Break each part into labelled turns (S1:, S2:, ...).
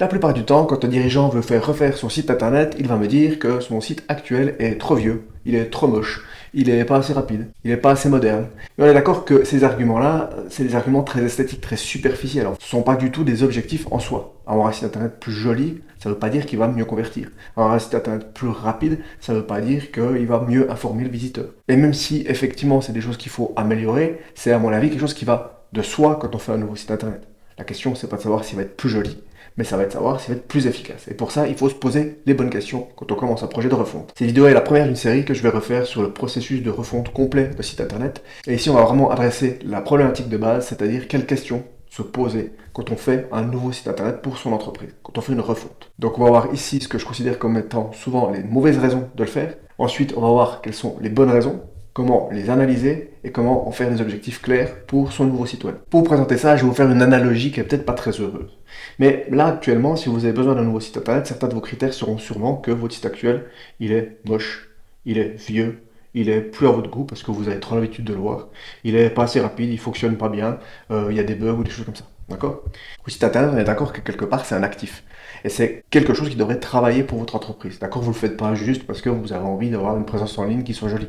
S1: La plupart du temps, quand un dirigeant veut faire refaire son site internet, il va me dire que son site actuel est trop vieux, il est trop moche, il est pas assez rapide, il est pas assez moderne. Et on est d'accord que ces arguments-là, c'est des arguments très esthétiques, très superficiels. Ce ne sont pas du tout des objectifs en soi. Avoir un site internet plus joli, ça ne veut pas dire qu'il va mieux convertir. Avoir un site internet plus rapide, ça ne veut pas dire qu'il va mieux informer le visiteur. Et même si effectivement c'est des choses qu'il faut améliorer, c'est à mon avis quelque chose qui va de soi quand on fait un nouveau site internet. La question, c'est pas de savoir s'il va être plus joli, mais ça va être savoir s'il va être plus efficace. Et pour ça, il faut se poser les bonnes questions quand on commence un projet de refonte. Cette vidéo est la première d'une série que je vais refaire sur le processus de refonte complet de site internet. Et ici, on va vraiment adresser la problématique de base, c'est-à-dire quelles questions se poser quand on fait un nouveau site internet pour son entreprise, quand on fait une refonte. Donc on va voir ici ce que je considère comme étant souvent les mauvaises raisons de le faire. Ensuite, on va voir quelles sont les bonnes raisons, comment les analyser et comment en faire des objectifs clairs pour son nouveau site web. Pour vous présenter ça, je vais vous faire une analogie qui est peut-être pas très heureuse. Mais là, actuellement, si vous avez besoin d'un nouveau site internet, certains de vos critères seront sûrement que votre site actuel, il est moche, il est vieux, il est plus à votre goût parce que vous avez trop l'habitude de le voir, il est pas assez rapide, il fonctionne pas bien, il y a des bugs ou des choses comme ça. D'accord? Votre site internet, on est d'accord que quelque part, c'est un actif. Et c'est quelque chose qui devrait travailler pour votre entreprise. D'accord? Vous ne le faites pas juste parce que vous avez envie d'avoir une présence en ligne qui soit jolie.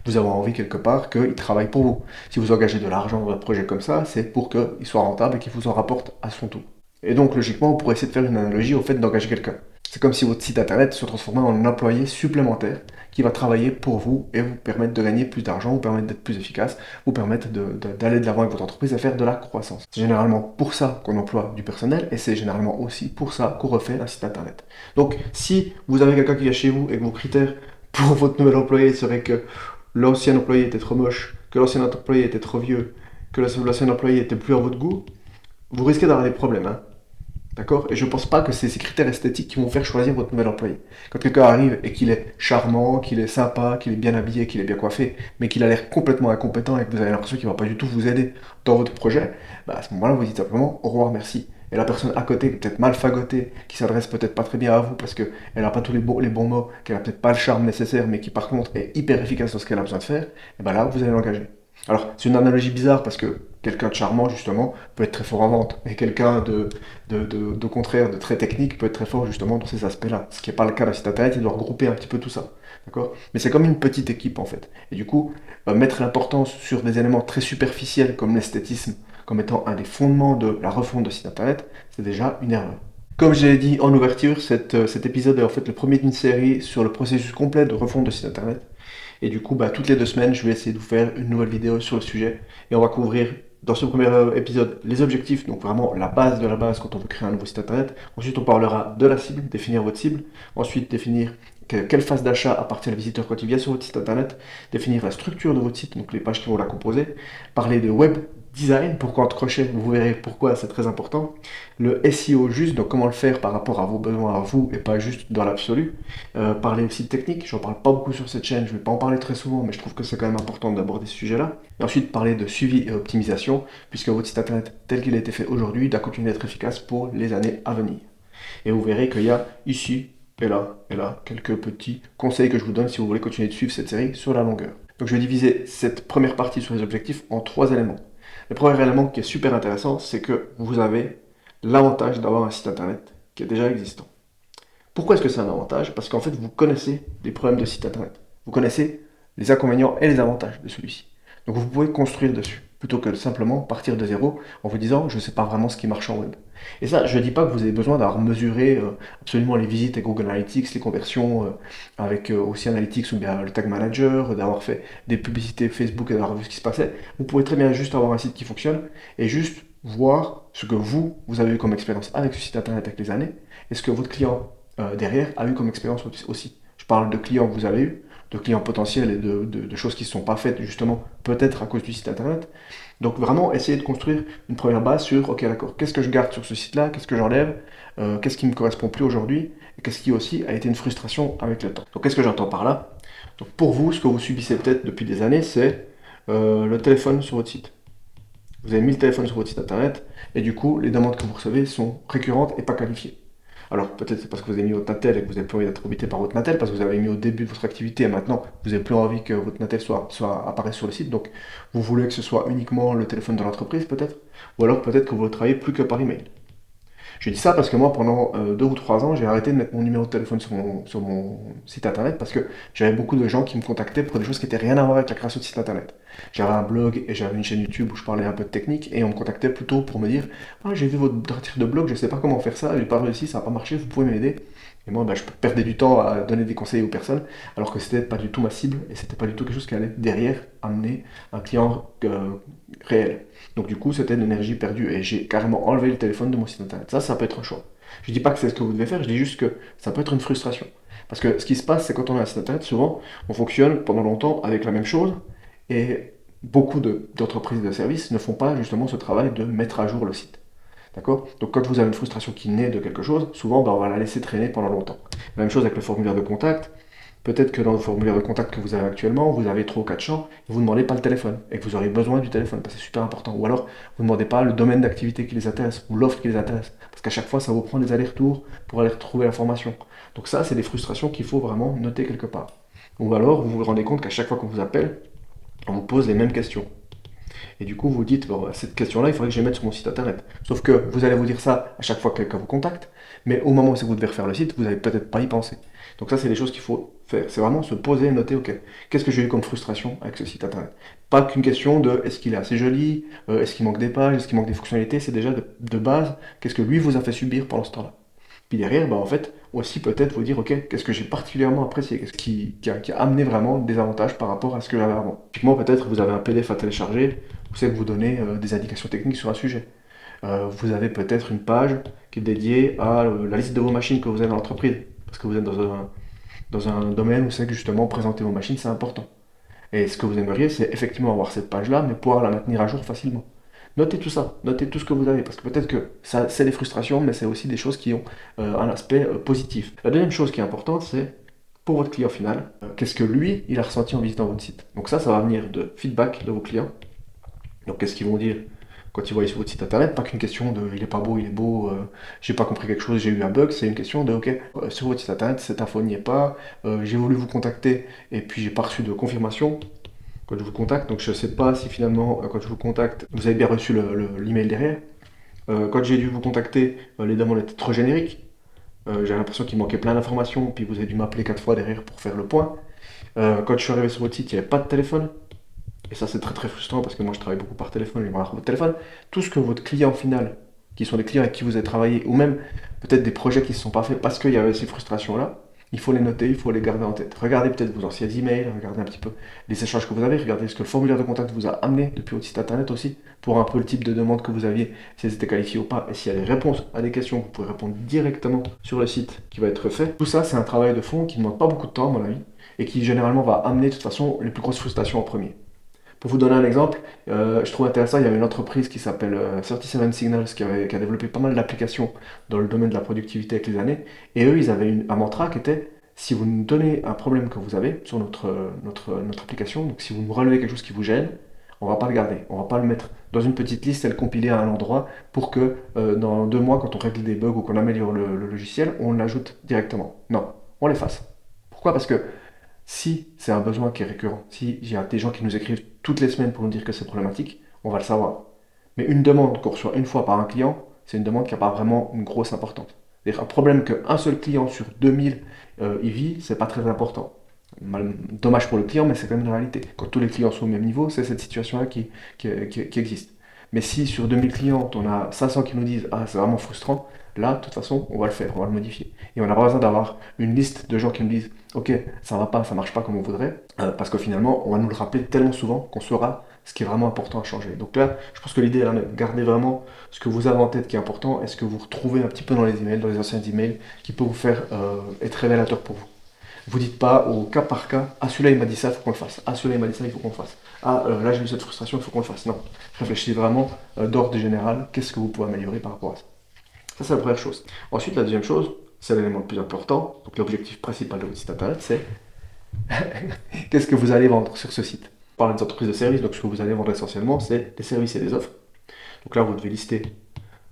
S1: Vous avez envie quelque part qu'il travaille pour vous. Si vous engagez de l'argent dans un projet comme ça, c'est pour qu'il soit rentable et qu'il vous en rapporte à son tour. Et donc, logiquement, on pourrait essayer de faire une analogie au fait d'engager quelqu'un. C'est comme si votre site internet se transformait en un employé supplémentaire qui va travailler pour vous et vous permettre de gagner plus d'argent, vous permettre d'être plus efficace, vous permettre d'aller de l'avant avec votre entreprise et faire de la croissance. C'est généralement pour ça qu'on emploie du personnel et c'est généralement aussi pour ça qu'on refait un site internet. Donc, si vous avez quelqu'un qui vient chez vous et que vos critères pour votre nouvel employé seraient que l'ancien employé était trop moche, que l'ancien employé était trop vieux, que l'ancien employé était plus à votre goût, vous risquez d'avoir des problèmes, hein. D'accord? Et je ne pense pas que c'est ces critères esthétiques qui vont faire choisir votre nouvel employé. Quand quelqu'un arrive et qu'il est charmant, qu'il est sympa, qu'il est bien habillé, qu'il est bien coiffé, mais qu'il a l'air complètement incompétent et que vous avez l'impression qu'il ne va pas du tout vous aider dans votre projet, bah à ce moment-là, vous dites simplement au revoir, merci. Et la personne à côté, qui est peut-être mal fagotée, qui s'adresse peut-être pas très bien à vous parce qu'elle n'a pas tous les bons mots, qu'elle n'a peut-être pas le charme nécessaire, mais qui par contre est hyper efficace dans ce qu'elle a besoin de faire, et ben là, vous allez l'engager. Alors, c'est une analogie bizarre parce que quelqu'un de charmant, justement, peut être très fort en vente, et quelqu'un de contraire, de très technique, peut être très fort justement dans ces aspects-là. Ce qui n'est pas le cas d'un site internet, il doit regrouper un petit peu tout ça. D'accord? Mais c'est comme une petite équipe en fait. Et du coup, mettre l'importance sur des éléments très superficiels comme l'esthétisme, comme étant un des fondements de la refonte de site internet, c'est déjà une erreur. Comme je l'ai dit en ouverture, cet épisode est en fait le premier d'une série sur le processus complet de refonte de site internet. Et du coup, toutes les 2 semaines, je vais essayer de vous faire une nouvelle vidéo sur le sujet. Et on va couvrir dans ce premier épisode les objectifs, donc vraiment la base de la base quand on veut créer un nouveau site internet. Ensuite, on parlera de la cible, définir votre cible. Ensuite, définir quelle phase d'achat appartient à le visiteur quand il vient sur votre site internet. Définir la structure de votre site, donc les pages qui vont la composer. Parler de web design, pourquoi entre crochets, vous verrez pourquoi c'est très important. Le SEO juste, donc comment le faire par rapport à vos besoins à vous et pas juste dans l'absolu. Parler aussi de technique, j'en parle pas beaucoup sur cette chaîne, je vais pas en parler très souvent, mais je trouve que c'est quand même important d'aborder ce sujet-là. Et ensuite parler de suivi et optimisation, puisque votre site internet tel qu'il a été fait aujourd'hui doit continuer d'être efficace pour les années à venir. Et vous verrez qu'il y a ici et là quelques petits conseils que je vous donne si vous voulez continuer de suivre cette série sur la longueur. Donc je vais diviser cette première partie sur les objectifs en 3 éléments. Le premier élément qui est super intéressant, c'est que vous avez l'avantage d'avoir un site internet qui est déjà existant. Pourquoi est-ce que c'est un avantage? Parce qu'en fait, vous connaissez les problèmes de site internet. Vous connaissez les inconvénients et les avantages de celui-ci. Donc vous pouvez construire dessus, plutôt que de simplement partir de zéro en vous disant je ne sais pas vraiment ce qui marche en web. Et ça, je ne dis pas que vous avez besoin d'avoir mesuré absolument les visites et Google Analytics, les conversions avec aussi Analytics ou bien le Tag Manager, d'avoir fait des publicités Facebook et d'avoir vu ce qui se passait. Vous pouvez très bien juste avoir un site qui fonctionne et juste voir ce que vous avez eu comme expérience avec ce site internet avec les années et ce que votre client derrière a eu comme expérience aussi. Je parle de clients que vous avez eu, de clients potentiels et de choses qui ne sont pas faites justement peut-être à cause du site internet. Donc vraiment essayer de construire une première base sur ok d'accord, qu'est-ce que je garde sur ce site-là, qu'est-ce que j'enlève, qu'est-ce qui ne me correspond plus aujourd'hui, et qu'est-ce qui aussi a été une frustration avec le temps. Donc qu'est-ce que j'entends par là? Donc pour vous, ce que vous subissez peut-être depuis des années, c'est le téléphone sur votre site. Vous avez mis le téléphone sur votre site internet, et du coup, les demandes que vous recevez sont récurrentes et pas qualifiées. Alors peut-être c'est parce que vous avez mis votre Natel et que vous n'avez plus envie d'être embêté par votre Natel, parce que vous avez mis au début de votre activité et maintenant vous n'avez plus envie que votre Natel apparaisse sur le site, donc vous voulez que ce soit uniquement le téléphone de l'entreprise peut-être, ou alors peut-être que vous ne travaillez plus que par email. Je dis ça parce que moi, pendant 2 ou 3 ans, j'ai arrêté de mettre mon numéro de téléphone sur mon site internet parce que j'avais beaucoup de gens qui me contactaient pour des choses qui n'étaient rien à voir avec la création de site internet. J'avais un blog et j'avais une chaîne YouTube où je parlais un peu de technique et on me contactait plutôt pour me dire: Ah, j'ai vu votre article de blog, je ne sais pas comment faire ça, j'ai pas réussi, ça n'a pas marché, vous pouvez m'aider. Et moi, je perdais du temps à donner des conseils aux personnes alors que c'était pas du tout ma cible et c'était pas du tout quelque chose qui allait derrière amener un client réel. Donc du coup, c'était de l'énergie perdue et j'ai carrément enlevé le téléphone de mon site internet. Ça peut être un choix. Je dis pas que c'est ce que vous devez faire, je dis juste que ça peut être une frustration. Parce que ce qui se passe, c'est quand on a un site internet, souvent, on fonctionne pendant longtemps avec la même chose et beaucoup d'entreprises et de services ne font pas justement ce travail de mettre à jour le site. D'accord? Donc quand vous avez une frustration qui naît de quelque chose, souvent on va la laisser traîner pendant longtemps. La même chose avec le formulaire de contact. Peut-être que dans le formulaire de contact que vous avez actuellement, vous avez 3 ou 4 champs et vous ne demandez pas le téléphone et que vous aurez besoin du téléphone parce que c'est super important. Ou alors vous ne demandez pas le domaine d'activité qui les intéresse ou l'offre qui les intéresse parce qu'à chaque fois ça vous prend des allers-retours pour aller retrouver l'information. Donc ça, c'est des frustrations qu'il faut vraiment noter quelque part. Ou alors vous vous rendez compte qu'à chaque fois qu'on vous appelle, on vous pose les mêmes questions. Et du coup, vous dites, bon, cette question-là, il faudrait que je la mette sur mon site internet. Sauf que vous allez vous dire ça à chaque fois que quelqu'un vous contacte, mais au moment où vous devez refaire le site, vous n'allez peut-être pas y penser. Donc ça, c'est des choses qu'il faut faire. C'est vraiment se poser et noter, ok, qu'est-ce que j'ai eu comme frustration avec ce site internet? Pas qu'une question de est-ce qu'il est assez joli, est-ce qu'il manque des pages, est-ce qu'il manque des fonctionnalités, c'est déjà de base, qu'est-ce que lui vous a fait subir pendant ce temps-là. Puis derrière, en fait, aussi peut-être vous dire, ok, qu'est-ce que j'ai particulièrement apprécié, qu'est-ce qui a amené vraiment des avantages par rapport à ce que j'avais avant. Typiquement, peut-être vous avez un PDF à télécharger, vous savez que vous donnez des indications techniques sur un sujet. Vous avez peut-être une page qui est dédiée à la liste de vos machines que vous avez dans l'entreprise, parce que vous êtes dans un domaine où c'est que justement présenter vos machines, c'est important. Et ce que vous aimeriez, c'est effectivement avoir cette page-là, mais pouvoir la maintenir à jour facilement. Notez tout ça, notez tout ce que vous avez, parce que peut-être que ça, c'est des frustrations, mais c'est aussi des choses qui ont un aspect positif. La deuxième chose qui est importante, c'est pour votre client final, qu'est-ce que lui, il a ressenti en visitant votre site. Donc ça va venir de feedback de vos clients. Donc qu'est-ce qu'ils vont dire quand ils voient sur votre site internet? Pas qu'une question de il est pas beau, il est beau, j'ai pas compris quelque chose, j'ai eu un bug, c'est une question de ok, sur votre site internet, cette info n'y est pas, j'ai voulu vous contacter et puis j'ai pas reçu de confirmation quand je vous contacte, donc je ne sais pas si finalement, quand je vous contacte, vous avez bien reçu l'email derrière. Quand j'ai dû vous contacter, les demandes étaient trop génériques. J'ai l'impression qu'il manquait plein d'informations, puis vous avez dû m'appeler 4 fois derrière pour faire le point. Quand je suis arrivé sur votre site, il n'y avait pas de téléphone. Et ça, c'est très très frustrant parce que moi, je travaille beaucoup par téléphone, j'aimerais avoir votre téléphone. Tout ce que votre client final, qui sont des clients avec qui vous avez travaillé, ou même peut-être des projets qui ne se sont pas faits parce qu'il y avait ces frustrations-là, il faut les noter, il faut les garder en tête. Regardez peut-être vos anciens emails, regardez un petit peu les échanges que vous avez, regardez ce que le formulaire de contact vous a amené depuis votre site internet aussi, pour un peu le type de demande que vous aviez, si elles étaient qualifiées ou pas, et s'il y a des réponses à des questions, vous pouvez répondre directement sur le site qui va être fait. Tout ça, c'est un travail de fond qui ne demande pas beaucoup de temps, à mon avis, et qui généralement va amener de toute façon les plus grosses frustrations en premier. Pour vous donner un exemple, je trouve intéressant, il y a une entreprise qui s'appelle 37 Signals qui a développé pas mal d'applications dans le domaine de la productivité avec les années. Et eux, ils avaient un mantra qui était, si vous nous donnez un problème que vous avez sur notre application, donc si vous nous relevez quelque chose qui vous gêne, on va pas le garder, on va pas le mettre dans une petite liste et le compiler à un endroit pour que dans 2 mois, quand on règle des bugs ou qu'on améliore le logiciel, on l'ajoute directement. Non, on l'efface. Pourquoi? Parce que si c'est un besoin qui est récurrent, si il y a des gens qui nous écrivent toutes les semaines pour nous dire que c'est problématique, on va le savoir. Mais une demande qu'on reçoit une fois par un client, c'est une demande qui n'a pas vraiment une grosse importance. C'est-à-dire un problème qu'un seul client sur 2000 y vit, c'est pas très important. Dommage pour le client, mais c'est quand même une réalité. Quand tous les clients sont au même niveau, c'est cette situation-là qui existe. Mais si sur 2000 clients, on a 500 qui nous disent ah, c'est vraiment frustrant, là, de toute façon, on va le faire, on va le modifier. Et on n'a pas besoin d'avoir une liste de gens qui nous disent ok, ça va pas, ça marche pas comme on voudrait, parce que finalement, on va nous le rappeler tellement souvent qu'on saura ce qui est vraiment important à changer. Donc là, je pense que l'idée est la même. Gardez vraiment ce que vous avez en tête qui est important et ce que vous retrouvez un petit peu dans les emails, dans les anciens emails, qui peut vous faire être révélateur pour vous. Vous dites pas au cas par cas, ah celui-là il m'a dit ça, il faut qu'on le fasse. Ah celui-là il m'a dit ça, il faut qu'on le fasse. Ah là j'ai eu cette frustration, il faut qu'on le fasse. Non. Réfléchissez vraiment d'ordre général, qu'est-ce que vous pouvez améliorer par rapport à ça. Ça c'est la première chose. Ensuite la deuxième chose, c'est l'élément le plus important, donc l'objectif principal de votre site internet, c'est qu'est-ce que vous allez vendre sur ce site. On parle des entreprises de services, donc ce que vous allez vendre essentiellement, c'est des services et des offres. Donc là vous devez lister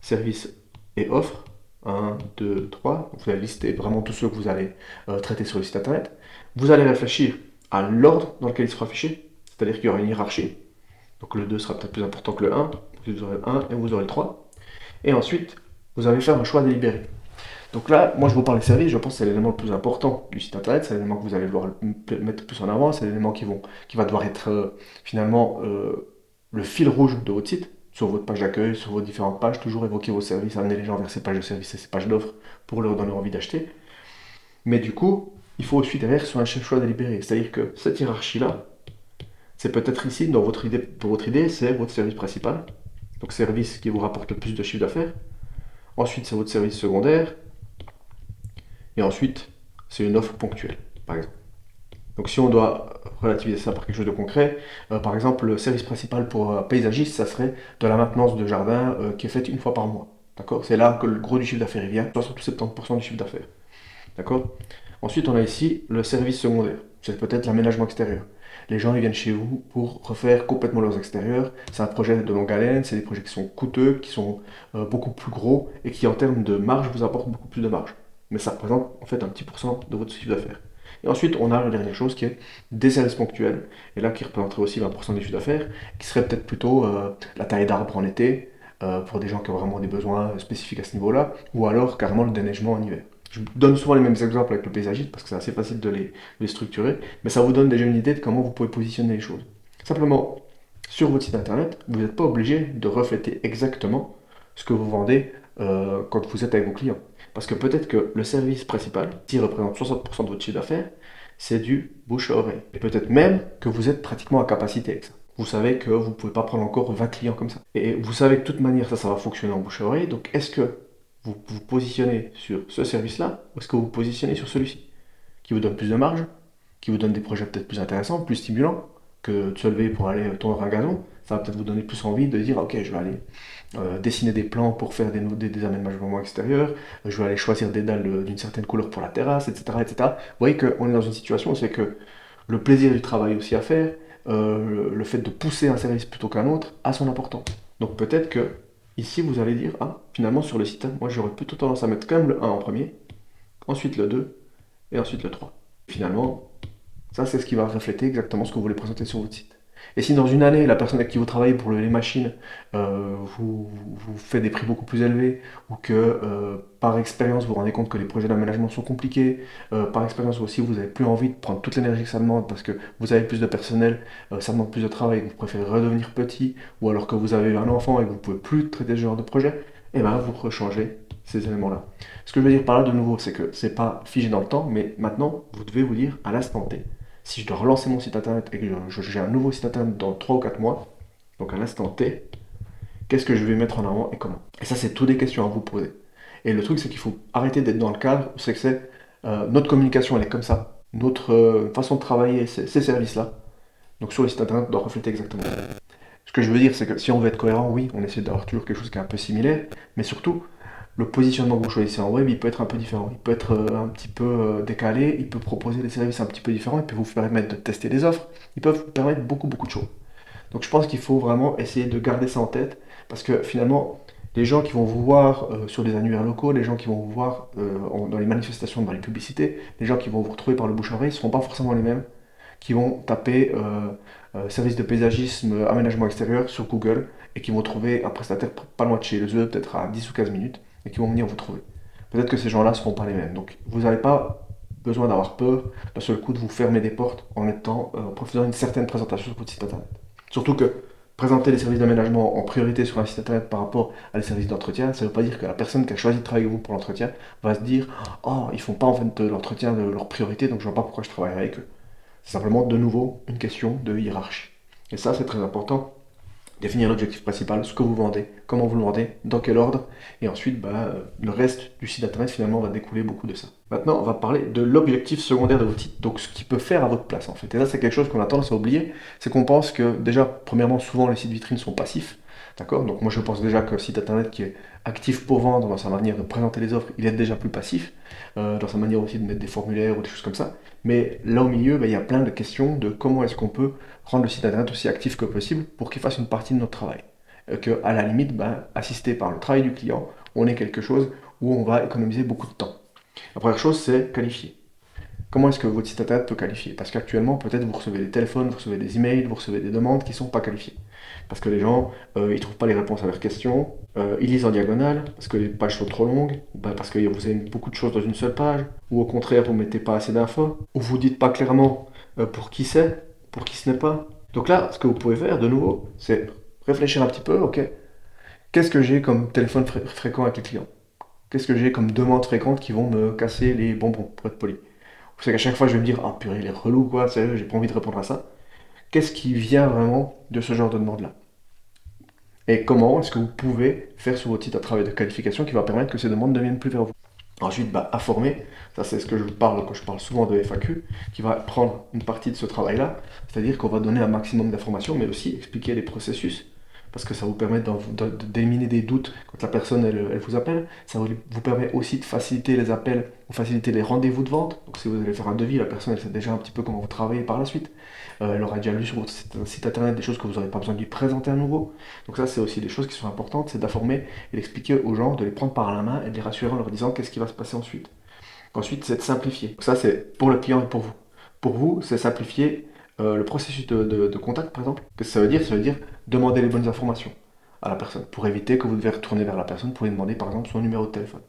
S1: services et offres. 1, 2, 3. Vous allez lister vraiment tous ceux que vous allez traiter sur le site internet. Vous allez réfléchir à l'ordre dans lequel il sera affiché, c'est-à-dire qu'il y aura une hiérarchie. Donc le 2 sera peut-être plus important que le 1, vous aurez le 1 et vous aurez le 3. Et ensuite, vous allez faire un choix délibéré. Donc là, moi je vous parle des services, je pense que c'est l'élément le plus important du site internet, c'est l'élément que vous allez devoir mettre plus en avant, c'est l'élément qui va devoir être finalement le fil rouge de votre site, sur votre page d'accueil, sur vos différentes pages, toujours évoquer vos services, amener les gens vers ces pages de services et ces pages d'offres pour leur donner envie d'acheter. Mais du coup, il faut aussi derrière sur un chef choix délibéré, c'est-à-dire que cette hiérarchie-là, c'est peut-être ici, dans votre idée, pour votre idée, c'est votre service principal, donc service qui vous rapporte le plus de chiffre d'affaires. Ensuite, c'est votre service secondaire. Et ensuite, c'est une offre ponctuelle, par exemple. Donc si on doit relativiser ça par quelque chose de concret, par exemple, le service principal pour paysagiste, ça serait de la maintenance de jardin qui est faite une fois par mois. D'accord? C'est là que le gros du chiffre d'affaires il vient, 60-70% du chiffre d'affaires. D'accord? Ensuite, on a ici le service secondaire. C'est peut-être l'aménagement extérieur. Les gens ils viennent chez vous pour refaire complètement leurs extérieurs. C'est un projet de longue haleine, c'est des projets qui sont coûteux, qui sont beaucoup plus gros et qui en termes de marge vous apportent beaucoup plus de marge. Mais ça représente en fait un petit pourcent de votre chiffre d'affaires. Et ensuite, on a la dernière chose qui est des services ponctuels, et là qui représenterait aussi 20% du chiffre d'affaires, qui serait peut-être plutôt la taille d'arbre en été, pour des gens qui ont vraiment des besoins spécifiques à ce niveau-là, ou alors carrément le déneigement en hiver. Je donne souvent les mêmes exemples avec le paysagiste parce que c'est assez facile de les structurer, mais ça vous donne déjà une idée de comment vous pouvez positionner les choses. Simplement, sur votre site internet, vous n'êtes pas obligé de refléter exactement ce que vous vendez quand vous êtes avec vos clients. Parce que peut-être que le service principal, qui représente 60% de votre chiffre d'affaires, c'est du bouche à oreille. Et peut-être même que vous êtes pratiquement à capacité avec ça. Vous savez que vous ne pouvez pas prendre encore 20 clients comme ça. Et vous savez que de toute manière, ça va fonctionner en bouche à oreille. Donc est-ce que vous vous positionnez sur ce service-là ou est-ce que vous vous positionnez sur celui-ci qui vous donne plus de marge, qui vous donne des projets peut-être plus intéressants, plus stimulants que de se lever pour aller tondre un gazon. Ça va peut-être vous donner plus envie de dire ok, je vais aller dessiner des plans pour faire des aménagements extérieurs, je vais aller choisir des dalles d'une certaine couleur pour la terrasse, etc. etc. Vous voyez qu'on est dans une situation où c'est que le plaisir du travail aussi à faire, le fait de pousser un service plutôt qu'un autre, a son importance. Donc peut-être que ici vous allez dire, ah finalement sur le site, moi j'aurais plutôt tendance à mettre quand même le 1 en premier, ensuite le 2 et ensuite le 3. Finalement, ça c'est ce qui va refléter exactement ce que vous voulez présenter sur votre site. Et si dans une année, la personne avec qui vous travaillez pour les machines vous fait des prix beaucoup plus élevés, ou que par expérience vous vous rendez compte que les projets d'aménagement sont compliqués, par expérience aussi vous n'avez plus envie de prendre toute l'énergie que ça demande parce que vous avez plus de personnel, ça demande plus de travail et que vous préférez redevenir petit, ou alors que vous avez un enfant et que vous ne pouvez plus traiter ce genre de projet, et bien vous rechangez ces éléments-là. Ce que je veux dire par là de nouveau, c'est que c'est pas figé dans le temps, mais maintenant vous devez vous dire à l'instant T, si je dois relancer mon site internet et que j'ai un nouveau site internet dans 3 ou 4 mois, donc à l'instant T, qu'est-ce que je vais mettre en avant et comment? Et ça, c'est toutes des questions à vous poser. Et le truc, c'est qu'il faut arrêter d'être dans le cadre où c'est que c'est notre communication, elle est comme ça. Notre façon de travailler, ces services-là. Donc sur le site internet, doit refléter exactement ça. Ce que je veux dire, c'est que si on veut être cohérent, oui, on essaie d'avoir toujours quelque chose qui est un peu similaire, mais surtout, le positionnement que vous choisissez en web, il peut être un peu différent. Il peut être un petit peu décalé, il peut proposer des services un petit peu différents, il peut vous permettre de tester des offres, ils peuvent vous permettre beaucoup, beaucoup de choses. Donc je pense qu'il faut vraiment essayer de garder ça en tête, parce que finalement, les gens qui vont vous voir sur des annuaires locaux, les gens qui vont vous voir dans les manifestations, dans les publicités, les gens qui vont vous retrouver par le bouche à oreille, ne seront pas forcément les mêmes qui vont taper service de paysagisme, aménagement extérieur sur Google et qui vont trouver un prestataire pas loin de chez eux, peut-être à 10 ou 15 minutes, et qui vont venir vous trouver. Peut-être que ces gens-là ne seront pas les mêmes. Donc vous n'avez pas besoin d'avoir peur d'un seul coup de vous fermer des portes en profitant d'une certaine présentation sur votre site internet. Surtout que présenter les services d'aménagement en priorité sur un site internet par rapport à les services d'entretien, ça ne veut pas dire que la personne qui a choisi de travailler avec vous pour l'entretien va se dire oh, ils font pas en fait de l'entretien de leur priorité, donc je ne vois pas pourquoi je travaillerai avec eux. C'est simplement de nouveau une question de hiérarchie. Et ça, c'est très important. Définir l'objectif principal, ce que vous vendez, comment vous le vendez, dans quel ordre, et ensuite le reste du site internet finalement va découler beaucoup de ça. Maintenant, on va parler de l'objectif secondaire de votre site, donc ce qu'il peut faire à votre place en fait. Et là, c'est quelque chose qu'on a tendance à oublier, c'est qu'on pense que déjà, premièrement, souvent les sites vitrines sont passifs, d'accord? Donc moi je pense déjà que le site internet qui est actif pour vendre dans sa manière de présenter les offres, il est déjà plus passif, dans sa manière aussi de mettre des formulaires ou des choses comme ça. Mais là au milieu, il y a plein de questions de comment est-ce qu'on peut rendre le site internet aussi actif que possible pour qu'il fasse une partie de notre travail. Que à la limite, assisté par le travail du client, on ait quelque chose où on va économiser beaucoup de temps. La première chose, c'est qualifier. Comment est-ce que votre site internet peut qualifier? Parce qu'actuellement, peut-être vous recevez des téléphones, vous recevez des emails, vous recevez des demandes qui ne sont pas qualifiées. Parce que les gens, ils ne trouvent pas les réponses à leurs questions, ils lisent en diagonale, parce que les pages sont trop longues, ou parce que vous avez beaucoup de choses dans une seule page, ou au contraire, vous ne mettez pas assez d'infos, ou vous ne dites pas clairement pour qui c'est, pour qui ce n'est pas. Donc là, ce que vous pouvez faire, de nouveau, c'est réfléchir un petit peu, ok, qu'est-ce que j'ai comme téléphone fréquent avec les clients? Qu'est-ce que j'ai comme demandes fréquentes qui vont me casser les bonbons, pour être poli? C'est qu'à chaque fois, je vais me dire, ah purée, il est relou, quoi, sérieux, j'ai pas envie de répondre à ça. Qu'est-ce qui vient vraiment de ce genre de demande-là? Et comment est-ce que vous pouvez faire sur votre site un travail de qualification qui va permettre que ces demandes ne viennent plus vers vous? Ensuite, informer, ça c'est ce que je parle quand je parle souvent de FAQ, qui va prendre une partie de ce travail-là, c'est-à-dire qu'on va donner un maximum d'informations, mais aussi expliquer les processus, parce que ça vous permet d'éliminer des doutes quand la personne elle vous appelle. Ça vous permet aussi de faciliter les appels ou faciliter les rendez-vous de vente. Donc si vous allez faire un devis, la personne elle sait déjà un petit peu comment vous travaillez par la suite. Elle aura déjà lu sur votre site internet des choses que vous n'aurez pas besoin de lui présenter à nouveau. Donc ça c'est aussi des choses qui sont importantes, c'est d'informer et d'expliquer aux gens, de les prendre par la main et de les rassurer en leur disant qu'est-ce qui va se passer ensuite. Ensuite c'est de simplifier. Donc ça c'est pour le client et pour vous. Pour vous, c'est simplifier le processus de contact, par exemple. Qu'est-ce que ça veut dire? Ça veut dire demander les bonnes informations à la personne, pour éviter que vous devez retourner vers la personne pour lui demander, par exemple, son numéro de téléphone.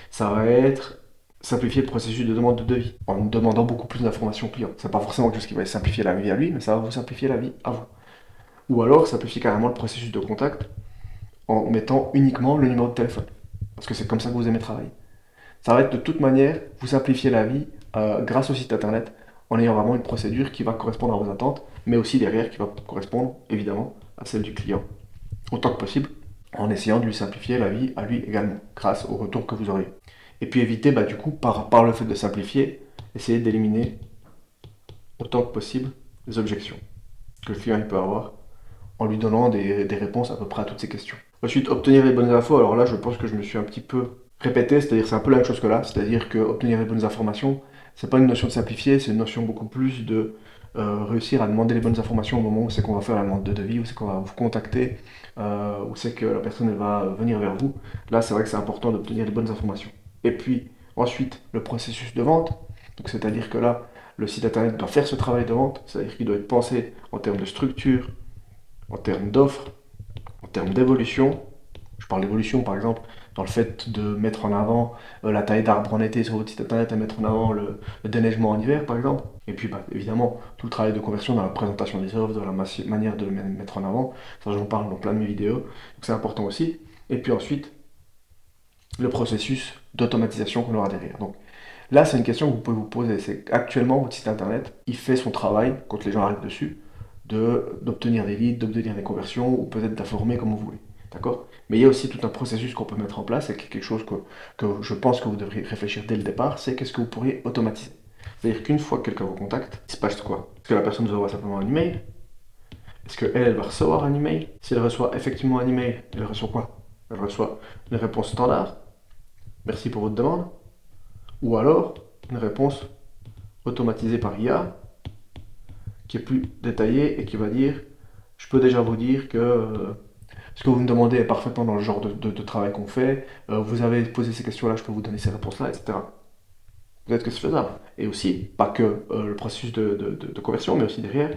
S1: Ça va être simplifier le processus de demande de devis, en demandant beaucoup plus d'informations au client. C'est pas forcément quelque chose qui va simplifier la vie à lui, mais ça va vous simplifier la vie à vous. Ou alors simplifier carrément le processus de contact en mettant uniquement le numéro de téléphone. Parce que c'est comme ça que vous aimez travailler. Ça va être de toute manière vous simplifier la vie grâce au site internet en ayant vraiment une procédure qui va correspondre à vos attentes, mais aussi derrière qui va correspondre évidemment à celle du client autant que possible, en essayant de lui simplifier la vie à lui également, grâce au retour que vous aurez. Et puis éviter, du coup, par le fait de simplifier, essayer d'éliminer autant que possible les objections que le client il peut avoir en lui donnant des réponses à peu près à toutes ces questions. Ensuite, obtenir les bonnes infos. Alors là, je pense que je me suis un petit peu répété, c'est-à-dire c'est un peu la même chose que là, c'est-à-dire que obtenir les bonnes informations, c'est pas une notion de simplifier, c'est une notion beaucoup plus de réussir à demander les bonnes informations au moment où c'est qu'on va faire la demande de devis, où c'est qu'on va vous contacter, où c'est que la personne elle va venir vers vous. Là, c'est vrai que c'est important d'obtenir les bonnes informations. Et puis, ensuite, le processus de vente. Donc, c'est-à-dire que là, le site internet doit faire ce travail de vente, c'est-à-dire qu'il doit être pensé en termes de structure, en termes d'offres, en termes d'évolution. Je parle d'évolution par exemple dans le fait de mettre en avant la taille d'arbre en été sur votre site internet et mettre en avant le déneigement en hiver par exemple. Et puis évidemment tout le travail de conversion dans la présentation des offres, dans la manière de le mettre en avant. Ça j'en parle dans plein de mes vidéos, donc c'est important aussi. Et puis ensuite le processus d'automatisation qu'on aura derrière. Donc là c'est une question que vous pouvez vous poser, c'est qu'actuellement votre site internet il fait son travail quand les gens arrivent dessus d'obtenir des leads, d'obtenir des conversions ou peut-être d'informer comme vous voulez. D'accord? Mais il y a aussi tout un processus qu'on peut mettre en place et quelque chose que je pense que vous devriez réfléchir dès le départ, c'est qu'est-ce que vous pourriez automatiser. C'est-à-dire qu'une fois que quelqu'un vous contacte, il se passe quoi? Est-ce que la personne vous envoie simplement un email? Est-ce qu'elle va recevoir un email? Si elle reçoit effectivement un email, elle reçoit quoi? Elle reçoit une réponse standard, merci pour votre demande, ou alors une réponse automatisée par IA qui est plus détaillée et qui va dire, je peux déjà vous dire que ce que vous me demandez est parfaitement dans le genre de travail qu'on fait. Vous avez posé ces questions-là, je peux vous donner ces réponses-là, etc. Peut-être que c'est faisable. Et aussi, pas que le processus de conversion, mais aussi derrière,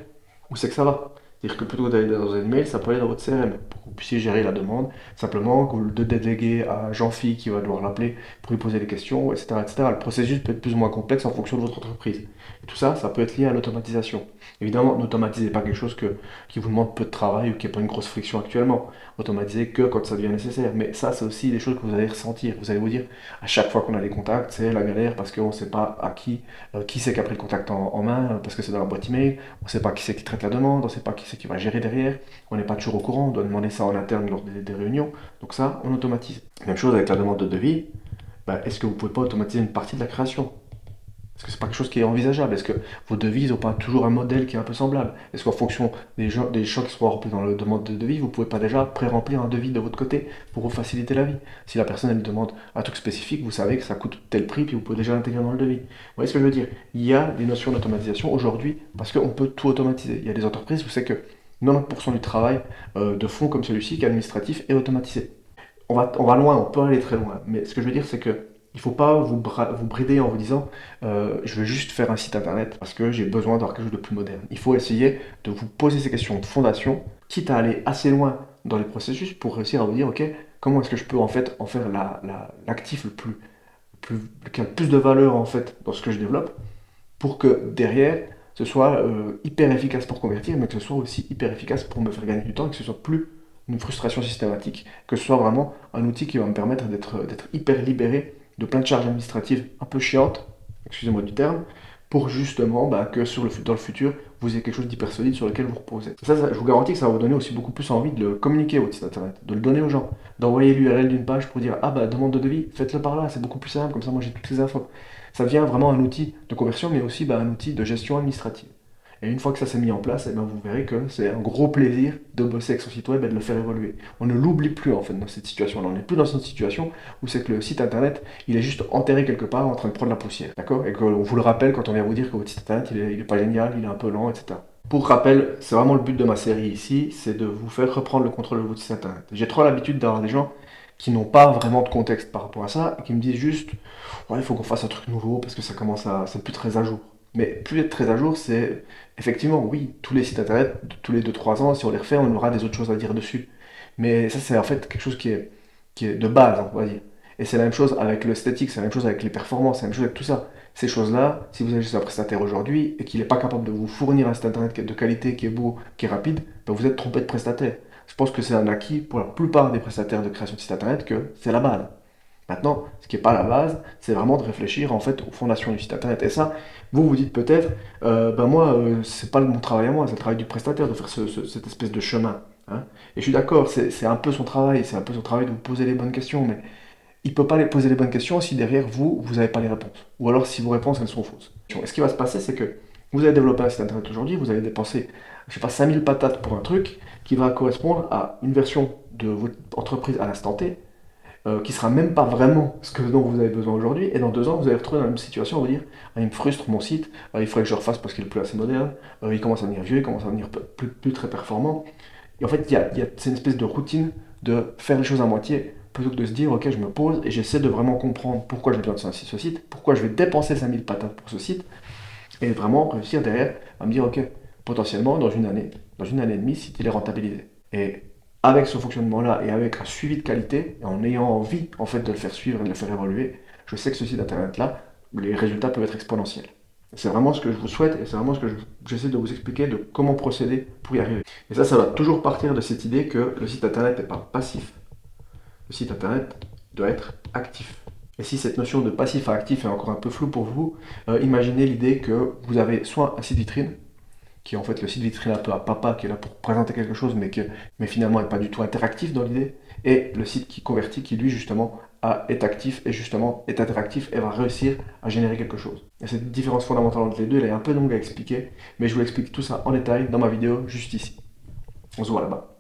S1: où c'est que ça va. C'est-à-dire que plutôt que d'aller dans un email, ça peut aller dans votre CRM pour que vous puissiez gérer la demande, simplement que vous le déléguez à Jean-Phi qui va devoir l'appeler pour lui poser des questions, etc., etc. Le processus peut être plus ou moins complexe en fonction de votre entreprise. Et tout ça, ça peut être lié à l'automatisation. Évidemment, n'automatisez pas quelque chose qui vous demande peu de travail ou qui n'est pas une grosse friction actuellement. Automatisez que quand ça devient nécessaire. Mais ça, c'est aussi des choses que vous allez ressentir. Vous allez vous dire, à chaque fois qu'on a des contacts, c'est la galère parce qu'on ne sait pas à qui c'est qui a pris le contact en main, parce que c'est dans la boîte email, on ne sait pas qui c'est qui traite la demande, on ne sait pas qui c'est qui va gérer derrière, on n'est pas toujours au courant, on doit demander ça en interne lors des réunions. Donc ça, on automatise. Même chose avec la demande de devis, est-ce que vous ne pouvez pas automatiser une partie de la création? Est-ce que c'est pas quelque chose qui est envisageable? Est-ce que vos devis n'ont pas toujours un modèle qui est un peu semblable? Est-ce qu'en fonction des champs qui sont remplis dans la demande de devis, vous pouvez pas déjà pré-remplir un devis de votre côté pour vous faciliter la vie? Si la personne elle demande un truc spécifique, vous savez que ça coûte tel prix, puis vous pouvez déjà l'intégrer dans le devis. Vous voyez ce que je veux dire? Il y a des notions d'automatisation aujourd'hui parce qu'on peut tout automatiser. Il y a des entreprises où c'est que 90% du travail de fond comme celui-ci, qui est administratif, est automatisé. On va loin, on peut aller très loin. Mais ce que je veux dire, c'est que Il ne faut pas vous brider en vous disant je veux juste faire un site internet parce que j'ai besoin d'avoir quelque chose de plus moderne. Il faut essayer de vous poser ces questions de fondation, quitte à aller assez loin dans les processus pour réussir à vous dire ok, comment est-ce que je peux en fait en faire l'actif qui a le plus de valeur en fait dans ce que je développe pour que derrière ce soit hyper efficace pour convertir, mais que ce soit aussi hyper efficace pour me faire gagner du temps et que ce soit plus une frustration systématique, que ce soit vraiment un outil qui va me permettre d'être hyper libéré de plein de charges administratives un peu chiantes, excusez-moi du terme, pour justement que dans le futur, vous ayez quelque chose d'hyper solide sur lequel vous reposez. Je vous garantis que ça va vous donner aussi beaucoup plus envie de le communiquer votre site internet, de le donner aux gens, d'envoyer l'URL d'une page pour dire ah bah demande de devis, faites-le par là, c'est beaucoup plus simple, comme ça moi j'ai toutes les infos. Ça devient vraiment un outil de conversion, mais aussi un outil de gestion administrative. Et une fois que ça s'est mis en place, eh ben, vous verrez que c'est un gros plaisir de bosser avec son site web et de le faire évoluer. On ne l'oublie plus en fait dans cette situation-là. On n'est plus dans une situation où c'est que le site internet, il est juste enterré quelque part en train de prendre la poussière. D'accord. Et qu'on vous le rappelle quand on vient vous dire que votre site internet, il est pas génial, il est un peu lent, etc. Pour rappel, c'est vraiment le but de ma série ici, c'est de vous faire reprendre le contrôle de votre site internet. J'ai trop l'habitude d'avoir des gens qui n'ont pas vraiment de contexte par rapport à ça et qui me disent juste ouais, il faut qu'on fasse un truc nouveau parce que c'est plus très à jour. Mais plus être très à jour, c'est effectivement, oui, tous les sites internet, tous les 2 3 ans, si on les refait, on aura des autres choses à dire dessus. Mais ça, c'est en fait quelque chose qui est de base, on va dire. Et c'est la même chose avec l'esthétique, c'est la même chose avec les performances, c'est la même chose avec tout ça. Ces choses-là, si vous avez juste un prestataire aujourd'hui et qu'il n'est pas capable de vous fournir un site internet de qualité, qui est beau, qui est rapide, ben vous êtes trompé de prestataire. Je pense que c'est un acquis pour la plupart des prestataires de création de sites internet que c'est la base. Maintenant, ce qui n'est pas la base, c'est vraiment de réfléchir en fait aux fondations du site internet. Et ça, vous vous dites peut-être, ben moi, c'est pas mon travail à moi, c'est le travail du prestataire de faire cette espèce de chemin. Hein. Et je suis d'accord, c'est un peu son travail, c'est un peu son travail de vous poser les bonnes questions, mais il ne peut pas les poser les bonnes questions si derrière vous n'avez pas les réponses. Ou alors si vos réponses, elles sont fausses. Et ce qui va se passer, c'est que vous allez développer un site internet aujourd'hui, vous allez dépenser, je sais pas, 5000 patates pour un truc qui va correspondre à une version de votre entreprise à l'instant T, qui sera même pas vraiment dont vous avez besoin aujourd'hui, et dans 2 ans, vous allez retrouver dans la même situation, vous dire, ah, il me frustre mon site, il faudrait que je refasse parce qu'il est plus assez moderne, il commence à devenir vieux, il commence à devenir plus très performant. Et en fait, c'est une espèce de routine de faire les choses à moitié, plutôt que de se dire, ok, je me pose et j'essaie de vraiment comprendre pourquoi j'ai besoin de ce site, pourquoi je vais dépenser 5000 patates pour ce site, et vraiment réussir derrière à me dire, ok, potentiellement, dans une année et demie, ce site il est rentabilisé. Et avec ce fonctionnement-là et avec un suivi de qualité, et en ayant envie en fait de le faire suivre et de le faire évoluer, je sais que ce site internet-là, les résultats peuvent être exponentiels. C'est vraiment ce que je vous souhaite et c'est vraiment ce que j'essaie de vous expliquer de comment procéder pour y arriver. Et ça va toujours partir de cette idée que le site internet n'est pas passif. Le site internet doit être actif. Et si cette notion de passif à actif est encore un peu floue pour vous, imaginez l'idée que vous avez soit un site vitrine, qui est en fait le site vitrine un peu à papa, qui est là pour présenter quelque chose, mais finalement n'est pas du tout interactif dans l'idée, et le site qui convertit, qui lui justement est actif et justement est interactif et va réussir à générer quelque chose. Et cette différence fondamentale entre les deux, elle est un peu longue à expliquer, mais je vous explique tout ça en détail dans ma vidéo juste ici. On se voit là-bas.